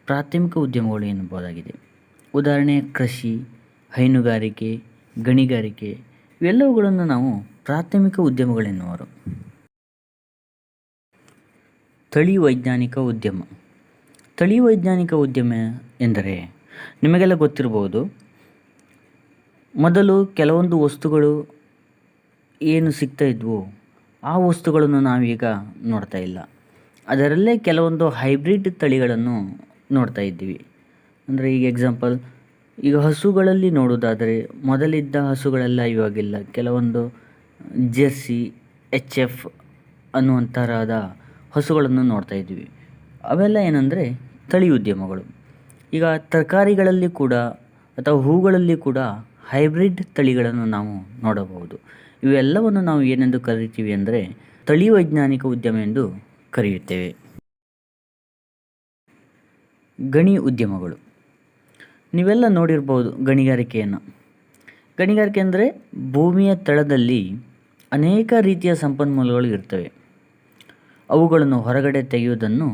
ಪ್ರಾಥಮಿಕ ಉದ್ಯಮಗಳು ಎನ್ನಬಹುದಾಗಿದೆ. ಉದಾಹರಣೆ ಕೃಷಿ, ಹೈನುಗಾರಿಕೆ, ಗಣಿಗಾರಿಕೆ ಇವೆಲ್ಲವುಗಳನ್ನು ನಾವು ಪ್ರಾಥಮಿಕ ಉದ್ಯಮಗಳೆನ್ನುವರು. ತಳಿ ವೈಜ್ಞಾನಿಕ ಉದ್ಯಮ ಎಂದರೆ ನಿಮಗೆಲ್ಲ ಗೊತ್ತಿರಬಹುದು. ಮೊದಲು ಕೆಲವೊಂದು ವಸ್ತುಗಳು ಏನು ಸಿಗ್ತಾ ಇದ್ವು ಆ ವಸ್ತುಗಳನ್ನು ನಾವೀಗ ನೋಡ್ತಾ ಇಲ್ಲ. ಅದರಲ್ಲೇ ಕೆಲವೊಂದು ಹೈಬ್ರಿಡ್ ತಳಿಗಳನ್ನು ನೋಡ್ತಾ ಇದ್ದೀವಿ. ಅಂದರೆ ಈಗ ಎಕ್ಸಾಂಪಲ್, ಈಗ ಹಸುಗಳಲ್ಲಿ ನೋಡೋದಾದರೆ ಮೊದಲಿದ್ದ ಹಸುಗಳೆಲ್ಲ ಇವಾಗಿಲ್ಲ. ಕೆಲವೊಂದು ಜೆರ್ಸಿ, HF ಅನ್ನುವಂಥರದ ಹಸುಗಳನ್ನು ನೋಡ್ತಾ ಇದ್ದೀವಿ. ಅವೆಲ್ಲ ಏನಂದರೆ ತಳಿ ಉದ್ಯಮಗಳು. ಈಗ ತರಕಾರಿಗಳಲ್ಲಿ ಕೂಡ ಅಥವಾ ಹೂಗಳಲ್ಲಿ ಕೂಡ ಹೈಬ್ರಿಡ್ ತಳಿಗಳನ್ನು ನಾವು ನೋಡಬಹುದು. ಇವೆಲ್ಲವನ್ನು ನಾವು ಏನೆಂದು ಕರೀತೀವಿ ಅಂದರೆ ತಳಿ ವೈಜ್ಞಾನಿಕ ಉದ್ಯಮ ಎಂದು ಕರೆಯುತ್ತೇವೆ. ಗಣಿ ಉದ್ಯಮಗಳು, ನೀವೆಲ್ಲ ನೋಡಿರ್ಬೋದು ಗಣಿಗಾರಿಕೆಯನ್ನು. ಗಣಿಗಾರಿಕೆ ಅಂದರೆ ಭೂಮಿಯ ತಳದಲ್ಲಿ ಅನೇಕ ರೀತಿಯ ಸಂಪನ್ಮೂಲಗಳು ಇರ್ತವೆ. ಅವುಗಳನ್ನು ಹೊರಗಡೆ ತೆಗೆಯುವುದನ್ನು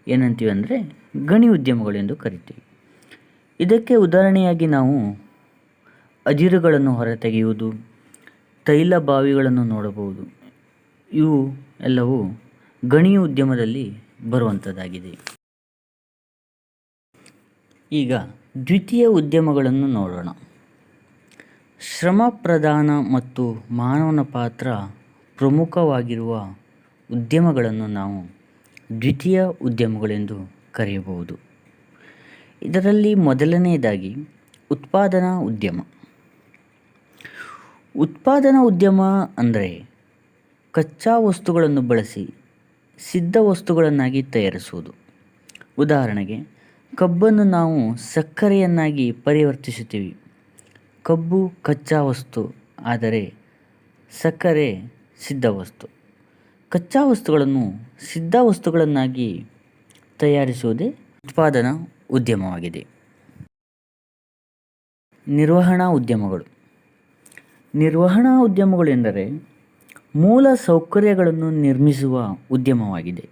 ಏನಂತೀವಿ ಅಂದರೆ ಗಣಿ ಉದ್ಯಮಗಳೆಂದು ಕರಿತೀವಿ. ಇದಕ್ಕೆ ಉದಾಹರಣೆಯಾಗಿ ನಾವು ಅದಿರುಗಳನ್ನು ಹೊರತೆಗೆಯುವುದು, ತೈಲ ಬಾವಿಗಳನ್ನು ನೋಡಬಹುದು. ಇವು ಎಲ್ಲವೂ ಗಣಿ ಉದ್ಯಮದಲ್ಲಿ ಬರುವಂಥದ್ದಾಗಿದೆ. ಈಗ ದ್ವಿತೀಯ ಉದ್ಯಮಗಳನ್ನು ನೋಡೋಣ. ಶ್ರಮ ಪ್ರಧಾನ ಮತ್ತು ಮಾನವನ ಪಾತ್ರ ಪ್ರಮುಖವಾಗಿರುವ ಉದ್ಯಮಗಳನ್ನು ನಾವು ದ್ವಿತೀಯ ಉದ್ಯಮಗಳೆಂದು ಕರೆಯಬಹುದು. ಇದರಲ್ಲಿ ಮೊದಲನೆಯದಾಗಿ ಉತ್ಪಾದನಾ ಉದ್ಯಮ. ಉತ್ಪಾದನಾ ಉದ್ಯಮ ಅಂದರೆ ಕಚ್ಚಾ ವಸ್ತುಗಳನ್ನು ಬಳಸಿ ಸಿದ್ಧ ವಸ್ತುಗಳನ್ನಾಗಿ ತಯಾರಿಸುವುದು. ಉದಾಹರಣೆಗೆ ಕಬ್ಬನ್ನು ನಾವು ಸಕ್ಕರೆಯನ್ನಾಗಿ ಪರಿವರ್ತಿಸುತ್ತೀವಿ. ಕಬ್ಬು ಕಚ್ಚಾ ವಸ್ತು, ಆದರೆ ಸಕ್ಕರೆ ಸಿದ್ಧ ವಸ್ತು. ಕಚ್ಚಾ ವಸ್ತುಗಳನ್ನು ಸಿದ್ಧ ವಸ್ತುಗಳನ್ನಾಗಿ ತಯಾರಿಸುವುದೇ ಉತ್ಪಾದನಾ ಉದ್ಯಮವಾಗಿದೆ. ನಿರ್ವಹಣಾ ಉದ್ಯಮಗಳು. ನಿರ್ವಹಣಾ ಉದ್ಯಮಗಳು ಎಂದರೆ ಮೂಲ ಸೌಕರ್ಯಗಳನ್ನು ನಿರ್ಮಿಸುವ ಉದ್ಯಮವಾಗಿದೆ.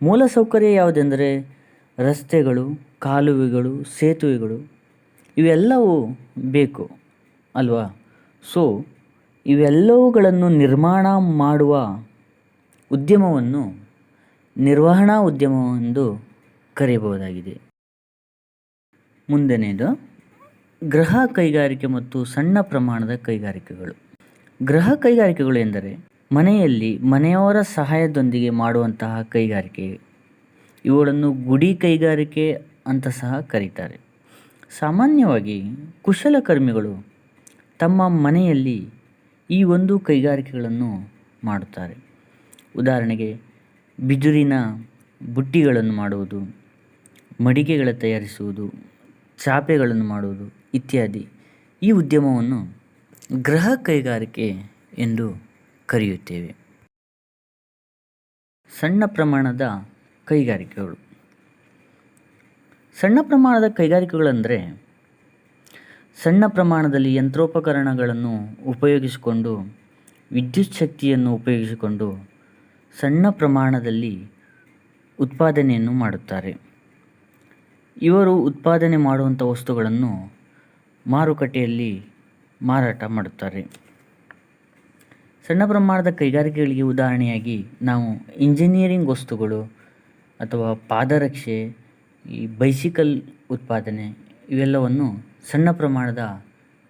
ಮೂಲ ಸೌಕರ್ಯ ಯಾವುದೆಂದರೆ ರಸ್ತೆಗಳು, ಕಾಲುವೆಗಳು, ಸೇತುವೆಗಳು ಇವೆಲ್ಲವೂ ಬೇಕು ಅಲ್ವಾ? ಸೊ ಇವೆಲ್ಲವುಗಳನ್ನು ನಿರ್ಮಾಣ ಮಾಡುವ ಉದ್ಯಮವನ್ನು ನಿರ್ವಹಣಾ ಉದ್ಯಮವೆಂದು ಕರೆಯಬಹುದಾಗಿದೆ. ಮುಂದನೆಯದು ಗೃಹ ಕೈಗಾರಿಕೆ ಮತ್ತು ಸಣ್ಣ ಪ್ರಮಾಣದ ಕೈಗಾರಿಕೆಗಳು. ಗೃಹ ಕೈಗಾರಿಕೆಗಳು ಎಂದರೆ ಮನೆಯಲ್ಲಿ ಮನೆಯವರ ಸಹಾಯದೊಂದಿಗೆ ಮಾಡುವಂತಹ ಕೈಗಾರಿಕೆ. ಇವುಗಳನ್ನು ಗುಡಿ ಕೈಗಾರಿಕೆ ಅಂತ ಸಹ ಕರೀತಾರೆ. ಸಾಮಾನ್ಯವಾಗಿ ಕುಶಲಕರ್ಮಿಗಳು ತಮ್ಮ ಮನೆಯಲ್ಲಿ ಈ ಒಂದು ಕೈಗಾರಿಕೆಗಳನ್ನು ಮಾಡುತ್ತಾರೆ. ಉದಾಹರಣೆಗೆ ಬಿದಿರಿನ ಬುಟ್ಟಿಗಳನ್ನು ಮಾಡುವುದು, ಮಡಿಕೆಗಳ ತಯಾರಿಸುವುದು, ಚಾಪೆಗಳನ್ನು ಮಾಡುವುದು ಇತ್ಯಾದಿ. ಈ ಉದ್ಯಮವನ್ನು ಗೃಹ ಕೈಗಾರಿಕೆ ಎಂದು ಕರೆಯುತ್ತೇವೆ. ಸಣ್ಣ ಪ್ರಮಾಣದ ಕೈಗಾರಿಕೆಗಳು. ಸಣ್ಣ ಪ್ರಮಾಣದ ಕೈಗಾರಿಕೆಗಳೆಂದರೆ ಸಣ್ಣ ಪ್ರಮಾಣದಲ್ಲಿ ಯಂತ್ರೋಪಕರಣಗಳನ್ನು ಉಪಯೋಗಿಸಿಕೊಂಡು, ವಿದ್ಯುತ್ ಶಕ್ತಿಯನ್ನು ಉಪಯೋಗಿಸಿಕೊಂಡು ಸಣ್ಣ ಪ್ರಮಾಣದಲ್ಲಿ ಉತ್ಪಾದನೆಯನ್ನು ಮಾಡುತ್ತಾರೆ. ಇವರು ಉತ್ಪಾದನೆ ಮಾಡುವಂಥ ವಸ್ತುಗಳನ್ನು ಮಾರುಕಟ್ಟೆಯಲ್ಲಿ ಮಾರಾಟ ಮಾಡುತ್ತಾರೆ. ಸಣ್ಣ ಪ್ರಮಾಣದ ಕೈಗಾರಿಕೆಗಳಿಗೆ ಉದಾಹರಣೆಯಾಗಿ ನಾವು ಇಂಜಿನಿಯರಿಂಗ್ ವಸ್ತುಗಳು ಅಥವಾ ಪಾದರಕ್ಷೆ, ಈ ಬೈಸಿಕಲ್ ಉತ್ಪಾದನೆ ಇವೆಲ್ಲವನ್ನು ಸಣ್ಣ ಪ್ರಮಾಣದ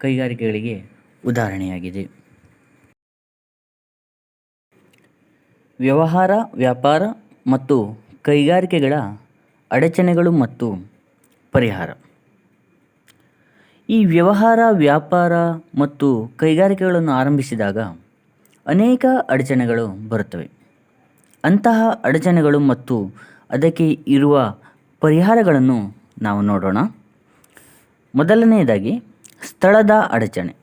ಕೈಗಾರಿಕೆಗಳಿಗೆ ಉದಾಹರಣೆಯಾಗಿದೆ. ವ್ಯವಹಾರ, ವ್ಯಾಪಾರ ಮತ್ತು ಕೈಗಾರಿಕೆಗಳ ಅಡಚಣೆಗಳು ಮತ್ತು ಪರಿಹಾರ. ಈ ವ್ಯವಹಾರ, ವ್ಯಾಪಾರ ಮತ್ತು ಕೈಗಾರಿಕೆಗಳನ್ನು ಆರಂಭಿಸಿದಾಗ ಅನೇಕ ಅಡಚಣೆಗಳು ಬರುತ್ತವೆ. ಅಂತಹ ಅಡಚಣೆಗಳು ಮತ್ತು ಅದಕ್ಕೆ ಇರುವ ಪರಿಹಾರಗಳನ್ನು ನಾವು ನೋಡೋಣ. ಮೊದಲನೆಯದಾಗಿ ಸ್ಥಳದ ಅಡಚಣೆ.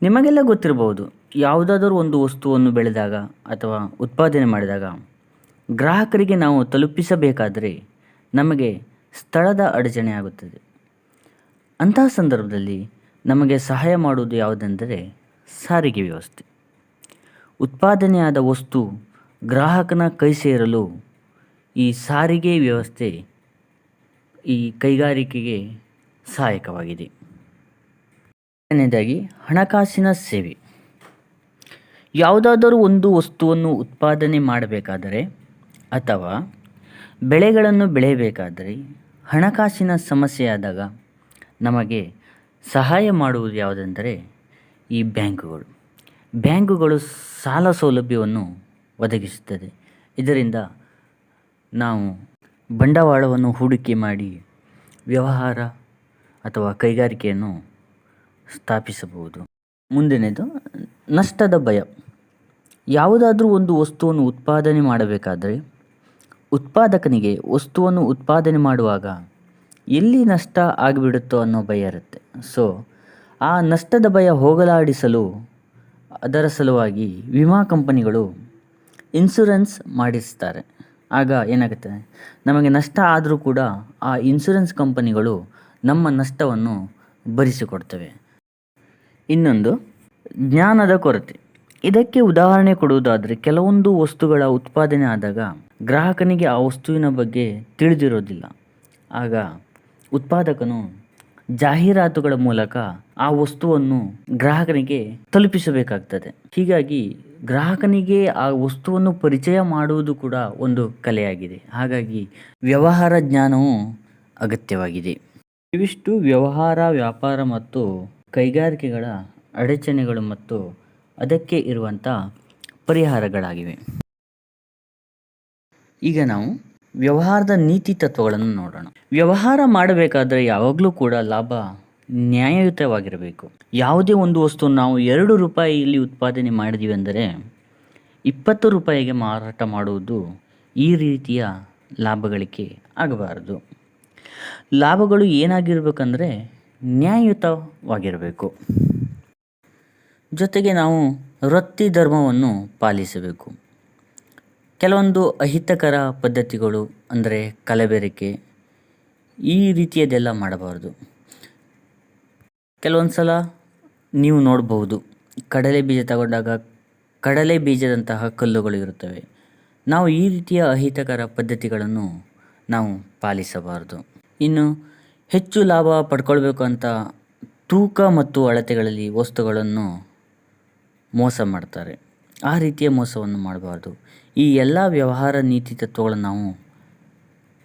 ನಿಮಗೆಲ್ಲ ಗೊತ್ತಿರಬಹುದು, ಯಾವುದಾದರೂ ಒಂದು ವಸ್ತುವನ್ನು ಬೆಳೆದಾಗ ಅಥವಾ ಉತ್ಪಾದನೆ ಮಾಡಿದಾಗ ಗ್ರಾಹಕರಿಗೆ ನಾವು ತಲುಪಿಸಬೇಕಾದರೆ ನಮಗೆ ಸ್ಥಳದ ಅಡಚಣೆ ಆಗುತ್ತದೆ. ಅಂತಹ ಸಂದರ್ಭದಲ್ಲಿ ನಮಗೆ ಸಹಾಯ ಮಾಡುವುದು ಯಾವುದೆಂದರೆ ಸಾರಿಗೆ ವ್ಯವಸ್ಥೆ. ಉತ್ಪಾದನೆಯಾದ ವಸ್ತು ಗ್ರಾಹಕನ ಕೈ ಸೇರಲು ಈ ಸಾರಿಗೆ ವ್ಯವಸ್ಥೆ ಈ ಕೈಗಾರಿಕೆಗೆ ಸಹಾಯಕವಾಗಿದೆ. ಎರಡನೇದಾಗಿ ಹಣಕಾಸಿನ ಸೇವೆ. ಯಾವುದಾದರೂ ಒಂದು ವಸ್ತುವನ್ನು ಉತ್ಪಾದನೆ ಮಾಡಬೇಕಾದರೆ ಅಥವಾ ಬೆಳೆಗಳನ್ನು ಬೆಳೆಯಬೇಕಾದರೆ ಹಣಕಾಸಿನ ಸಮಸ್ಯೆಯಾದಾಗ ನಮಗೆ ಸಹಾಯ ಮಾಡುವುದು ಯಾವುದೆಂದರೆ ಈ ಬ್ಯಾಂಕುಗಳು. ಬ್ಯಾಂಕುಗಳು ಸಾಲ ಸೌಲಭ್ಯವನ್ನು ಒದಗಿಸುತ್ತದೆ. ಇದರಿಂದ ನಾವು ಬಂಡವಾಳವನ್ನು ಹೂಡಿಕೆ ಮಾಡಿ ವ್ಯವಹಾರ ಅಥವಾ ಕೈಗಾರಿಕೆಯನ್ನು ಸ್ಥಾಪಿಸಬಹುದು. ಮುಂದಿನದು ನಷ್ಟದ ಭಯ. ಯಾವುದಾದ್ರೂ ಒಂದು ವಸ್ತುವನ್ನು ಉತ್ಪಾದನೆ ಮಾಡಬೇಕಾದರೆ ಉತ್ಪಾದಕನಿಗೆ ವಸ್ತುವನ್ನು ಉತ್ಪಾದನೆ ಮಾಡುವಾಗ ಎಲ್ಲಿ ನಷ್ಟ ಆಗಿಬಿಡುತ್ತೋ ಅನ್ನೋ ಭಯ ಇರುತ್ತೆ. ಸೊ ಆ ನಷ್ಟದ ಭಯ ಹೋಗಲಾಡಿಸಲು ಅದರ ಸಲುವಾಗಿ ವಿಮಾ ಕಂಪನಿಗಳು ಇನ್ಶೂರೆನ್ಸ್ ಮಾಡಿಸ್ತಾರೆ. ಆಗ ಏನಾಗುತ್ತೆ, ನಮಗೆ ನಷ್ಟ ಆದರೂ ಕೂಡ ಆ ಇನ್ಶೂರೆನ್ಸ್ ಕಂಪನಿಗಳು ನಮ್ಮ ನಷ್ಟವನ್ನು ಭರಿಸಿಕೊಡ್ತವೆ. ಇನ್ನೊಂದು ಜ್ಞಾನದ ಕೊರತೆ. ಇದಕ್ಕೆ ಉದಾಹರಣೆ ಕೊಡುವುದಾದರೆ, ಕೆಲವೊಂದು ವಸ್ತುಗಳ ಉತ್ಪಾದನೆ ಆದಾಗ ಗ್ರಾಹಕನಿಗೆ ಆ ವಸ್ತುವಿನ ಬಗ್ಗೆ ತಿಳಿದಿರೋದಿಲ್ಲ. ಆಗ ಉತ್ಪಾದಕನು ಜಾಹೀರಾತುಗಳ ಮೂಲಕ ಆ ವಸ್ತುವನ್ನು ಗ್ರಾಹಕನಿಗೆ ತಲುಪಿಸಬೇಕಾಗ್ತದೆ. ಹೀಗಾಗಿ ಗ್ರಾಹಕನಿಗೆ ಆ ವಸ್ತುವನ್ನು ಪರಿಚಯ ಮಾಡುವುದು ಕೂಡ ಒಂದು ಕಲೆಯಾಗಿದೆ. ಹಾಗಾಗಿ ವ್ಯವಹಾರ ಜ್ಞಾನವು ಅಗತ್ಯವಾಗಿದೆ. ಇವಿಷ್ಟು ವ್ಯವಹಾರ, ವ್ಯಾಪಾರ ಮತ್ತು ಕೈಗಾರಿಕೆಗಳ ಅಡಚಣೆಗಳು ಮತ್ತು ಅದಕ್ಕೆ ಇರುವಂಥ ಪರಿಹಾರಗಳಾಗಿವೆ. ಈಗ ನಾವು ವ್ಯವಹಾರದ ನೀತಿ ತತ್ವಗಳನ್ನು ನೋಡೋಣ. ವ್ಯವಹಾರ ಮಾಡಬೇಕಾದ್ರೆ ಯಾವಾಗಲೂ ಕೂಡ ಲಾಭ ನ್ಯಾಯಯುತವಾಗಿರಬೇಕು. ಯಾವುದೇ ಒಂದು ವಸ್ತು ನಾವು 2 ರೂಪಾಯಿಯಲ್ಲಿ ಉತ್ಪಾದನೆ ಮಾಡಿದ್ದೀವಿ ಅಂದರೆ 20 ರೂಪಾಯಿಗೆ ಮಾರಾಟ ಮಾಡುವುದು ಈ ರೀತಿಯ ಲಾಭಗಳಿಕೆ ಆಗಬಾರದು. ಲಾಭಗಳು ಏನಾಗಿರ್ಬೇಕಂದ್ರೆ ನ್ಯಾಯಯುತವಾಗಿರಬೇಕು. ಜೊತೆಗೆ ನಾವು ವೃತ್ತಿ ಧರ್ಮವನ್ನು ಪಾಲಿಸಬೇಕು. ಕೆಲವೊಂದು ಅಹಿತಕರ ಪದ್ಧತಿಗಳು ಅಂದರೆ ಕಲಬೆರಕೆ, ಈ ರೀತಿಯದೆಲ್ಲ ಮಾಡಬಾರ್ದು. ಕೆಲವೊಂದು ಸಲ ನೀವು ನೋಡಬಹುದು, ಕಡಲೆ ಬೀಜ ತಗೊಂಡಾಗ ಕಡಲೆ ಬೀಜದಂತಹ ಕಲ್ಲುಗಳು ಇರುತ್ತವೆ. ನಾವು ಈ ರೀತಿಯ ಅಹಿತಕರ ಪದ್ಧತಿಗಳನ್ನು ನಾವು ಪಾಲಿಸಬಾರದು. ಇನ್ನು ಹೆಚ್ಚು ಲಾಭ ಪಡ್ಕೊಳ್ಬೇಕು ಅಂತ ತೂಕ ಮತ್ತು ಅಳತೆಗಳಲ್ಲಿ ವಸ್ತುಗಳನ್ನು ಮೋಸ ಮಾಡ್ತಾರೆ. ಆ ರೀತಿಯ ಮೋಸವನ್ನು ಮಾಡಬಾರ್ದು. ಈ ಎಲ್ಲ ವ್ಯವಹಾರ ನೀತಿ ತತ್ವಗಳನ್ನು ನಾವು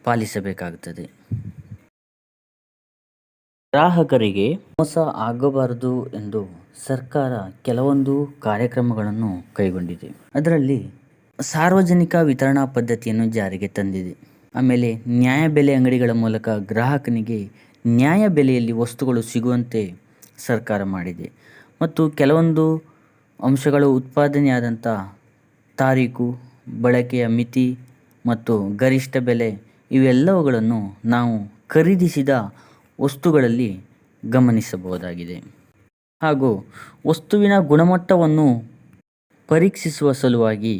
ಪಾಲಿಸಬೇಕಾಗುತ್ತದೆ. ಗ್ರಾಹಕರಿಗೆ ಮೋಸ ಆಗಬಾರದು ಎಂದು ಸರ್ಕಾರ ಕೆಲವೊಂದು ಕಾರ್ಯಕ್ರಮಗಳನ್ನು ಕೈಗೊಂಡಿದೆ. ಅದರಲ್ಲಿ ಸಾರ್ವಜನಿಕ ವಿತರಣಾ ಪದ್ಧತಿಯನ್ನು ಜಾರಿಗೆ ತಂದಿದೆ. ಆಮೇಲೆ ನ್ಯಾಯಬೆಲೆ ಅಂಗಡಿಗಳ ಮೂಲಕ ಗ್ರಾಹಕನಿಗೆ ನ್ಯಾಯ ಬೆಲೆಯಲ್ಲಿ ವಸ್ತುಗಳು ಸಿಗುವಂತೆ ಸರ್ಕಾರ ಮಾಡಿದೆ. ಮತ್ತು ಕೆಲವೊಂದು ಅಂಶಗಳು ಉತ್ಪಾದನೆಯಾದಂಥ ತಾರೀಕು, ಬಳಕೆಯ ಮಿತಿ ಮತ್ತು ಗರಿಷ್ಠ ಬೆಲೆ ಇವೆಲ್ಲವುಗಳನ್ನು ನಾವು ಖರೀದಿಸಿದ ವಸ್ತುಗಳಲ್ಲಿ ಗಮನಿಸಬಹುದಾಗಿದೆ. ಹಾಗೂ ವಸ್ತುವಿನ ಗುಣಮಟ್ಟವನ್ನು ಪರೀಕ್ಷಿಸುವ ಸಲುವಾಗಿ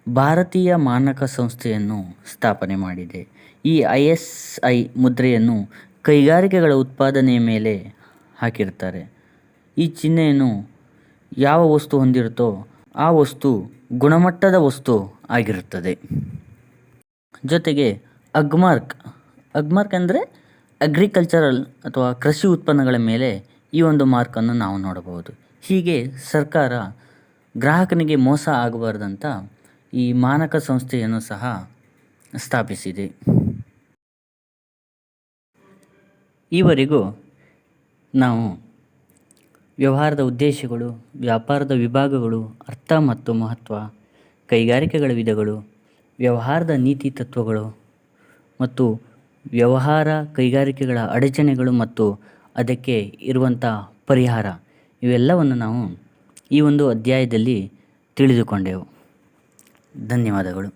ಭಾರತೀಯ ಮಾನಕ ಸಂಸ್ಥೆಯನ್ನು ಸ್ಥಾಪನೆ ಮಾಡಿದೆ. ಈ ISI ಮುದ್ರೆಯನ್ನು ಕೈಗಾರಿಕೆಗಳ ಉತ್ಪಾದನೆಯ ಮೇಲೆ ಹಾಕಿರ್ತಾರೆ. ಈ ಚಿಹ್ನೆಯನ್ನು ಯಾವ ವಸ್ತು ಹೊಂದಿರುತ್ತೋ ಆ ವಸ್ತು ಗುಣಮಟ್ಟದ ವಸ್ತು ಆಗಿರುತ್ತದೆ. ಜೊತೆಗೆ ಅಗ್ಮಾರ್ಕ್ ಅಂದರೆ ಅಗ್ರಿಕಲ್ಚರಲ್ ಅಥವಾ ಕೃಷಿ ಉತ್ಪನ್ನಗಳ ಮೇಲೆ ಈ ಒಂದು ಮಾರ್ಕನ್ನು ನಾವು ನೋಡಬಹುದು. ಹೀಗೆ ಸರ್ಕಾರ ಗ್ರಾಹಕನಿಗೆ ಮೋಸ ಆಗಬಾರ್ದಂತ ಈ ಮಾನಕ ಸಂಸ್ಥೆಯನ್ನು ಸಹ ಸ್ಥಾಪಿಸಿದೆ. ಈವರೆಗೂ ನಾವು ವ್ಯವಹಾರದ ಉದ್ದೇಶಗಳು, ವ್ಯಾಪಾರದ ವಿಭಾಗಗಳು, ಅರ್ಥ ಮತ್ತು ಮಹತ್ವ, ಕೈಗಾರಿಕೆಗಳ ವಿಧಗಳು, ವ್ಯವಹಾರದ ನೀತಿ ತತ್ವಗಳು ಮತ್ತು ವ್ಯವಹಾರ ಕೈಗಾರಿಕೆಗಳ ಅಡಚಣೆಗಳು ಮತ್ತು ಅದಕ್ಕೆ ಇರುವಂಥ ಪರಿಹಾರ ಇವೆಲ್ಲವನ್ನು ನಾವು ಈ ಒಂದು ಅಧ್ಯಾಯದಲ್ಲಿ ತಿಳಿದುಕೊಂಡೆವು. ಧನ್ಯವಾದಗಳು.